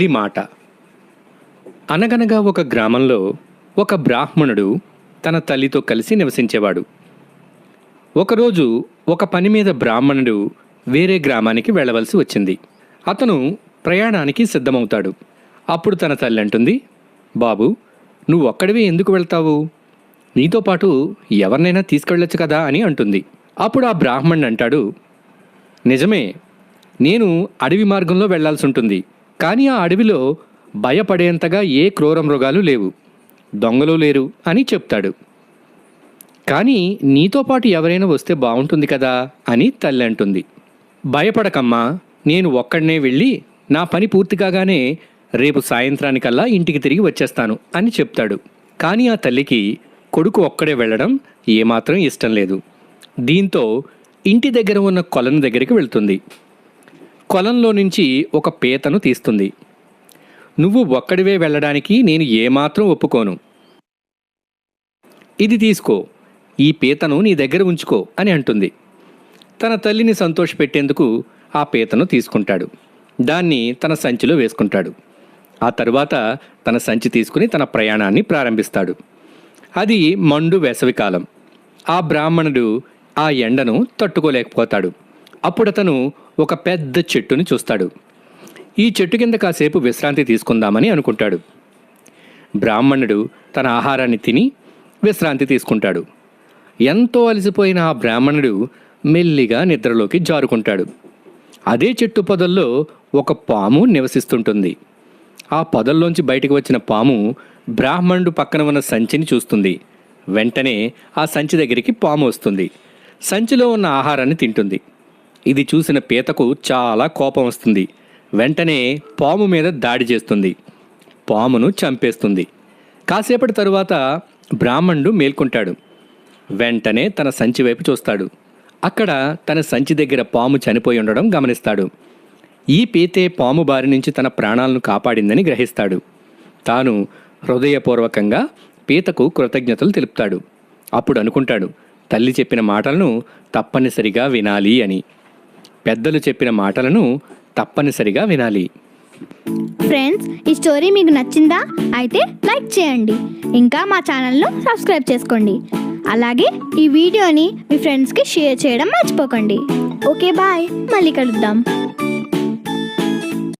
తల్లి మాట. అనగనగా ఒక గ్రామంలో ఒక బ్రాహ్మణుడు తన తల్లితో కలిసి నివసించేవాడు. ఒకరోజు ఒక పని మీద బ్రాహ్మణుడు వేరే గ్రామానికి వెళ్ళవలసి వచ్చింది. అతను ప్రయాణానికి సిద్ధమవుతాడు. అప్పుడు తన తల్లి అంటుంది, బాబు, నువ్వు ఒక్కడివే ఎందుకు వెళ్తావు? నీతో పాటు ఎవరినైనా తీసుకెళ్ళొచ్చు కదా అని అంటుంది. అప్పుడు ఆ బ్రాహ్మణుడు అంటాడు, నిజమే, నేను అడవి మార్గంలో వెళ్లాల్సి ఉంటుంది. కానీ ఆ అడవిలో భయపడేంతగా ఏ క్రూర మృగాలు లేవు, దొంగలు లేరు అని చెప్తాడు. కానీ నీతో పాటు ఎవరైనా వస్తే బాగుంటుంది కదా అని తల్లి అంటుంది. భయపడకమ్మా, నేను ఒక్కడనే వెళ్ళి నా పని పూర్తి కాగానే రేపు సాయంత్రానికల్లా ఇంటికి తిరిగి వచ్చేస్తాను అని చెప్తాడు. కానీ ఆ తల్లికి కొడుకు ఒక్కడే వెళ్ళడం ఏమాత్రం ఇష్టం లేదు. దీంతో ఇంటి దగ్గర ఉన్న కొలను దగ్గరికి వెళ్తుంది. కొలంలో నుంచి ఒక పీతను తీస్తుంది. నువ్వు ఒక్కడివే వెళ్ళడానికి నేను ఏమాత్రం ఒప్పుకోను. ఇది తీసుకో, ఈ పీతను నీ దగ్గర ఉంచుకో అని అంటుంది. తన తల్లిని సంతోషపెట్టేందుకు ఆ పీతను తీసుకుంటాడు. దాన్ని తన సంచిలో వేసుకుంటాడు. ఆ తరువాత తన సంచి తీసుకుని తన ప్రయాణాన్ని ప్రారంభిస్తాడు. అది మండు వేసవికాలం. ఆ బ్రాహ్మణుడు ఆ ఎండను తట్టుకోలేకపోతాడు. అప్పుడతను ఒక పెద్ద చెట్టుని చూస్తాడు. ఈ చెట్టు కింద కాసేపు విశ్రాంతి తీసుకుందామని అనుకుంటాడు. బ్రాహ్మణుడు తన ఆహారాన్ని తిని విశ్రాంతి తీసుకుంటాడు. ఎంతో అలసిపోయిన ఆ బ్రాహ్మణుడు మెల్లిగా నిద్రలోకి జారుకుంటాడు. అదే చెట్టు పొదల్లో ఒక పాము నివసిస్తుంటుంది. ఆ పొదల్లోంచి బయటకు వచ్చిన పాము బ్రాహ్మణుడు పక్కన ఉన్న సంచిని చూస్తుంది. వెంటనే ఆ సంచి దగ్గరికి పాము వస్తుంది. సంచిలో ఉన్న ఆహారాన్ని తింటుంది. ఇది చూసిన పీతకు చాలా కోపం వస్తుంది. వెంటనే పాము మీద దాడి చేస్తుంది. పామును చంపేస్తుంది. కాసేపటి తరువాత బ్రాహ్మణుడు మేల్కొంటాడు. వెంటనే తన సంచి వైపు చూస్తాడు. అక్కడ తన సంచి దగ్గర పాము చనిపోయి ఉండడం గమనిస్తాడు. ఈ పీతే పాము బారి నుంచి తన ప్రాణాలను కాపాడిందని గ్రహిస్తాడు. తాను హృదయపూర్వకంగా పీతకు కృతజ్ఞతలు తెలుపుతాడు. అప్పుడు అనుకుంటాడు, తల్లి చెప్పిన మాటలను తప్పనిసరిగా వినాలి అని. పెద్దలు చెప్పిన మాటలను తప్పనిసరిగా వినాలి. ఫ్రెండ్స్, ఈ స్టోరీ మీకు నచ్చిందా? అయితే లైక్ చేయండి. ఇంకా మా ఛానల్ను సబ్స్క్రైబ్ చేసుకోండి. అలాగే ఈ వీడియోని మీ ఫ్రెండ్స్కి షేర్ చేయడం మర్చిపోకండి. Okay, bye. మళ్ళీ కలుద్దాం.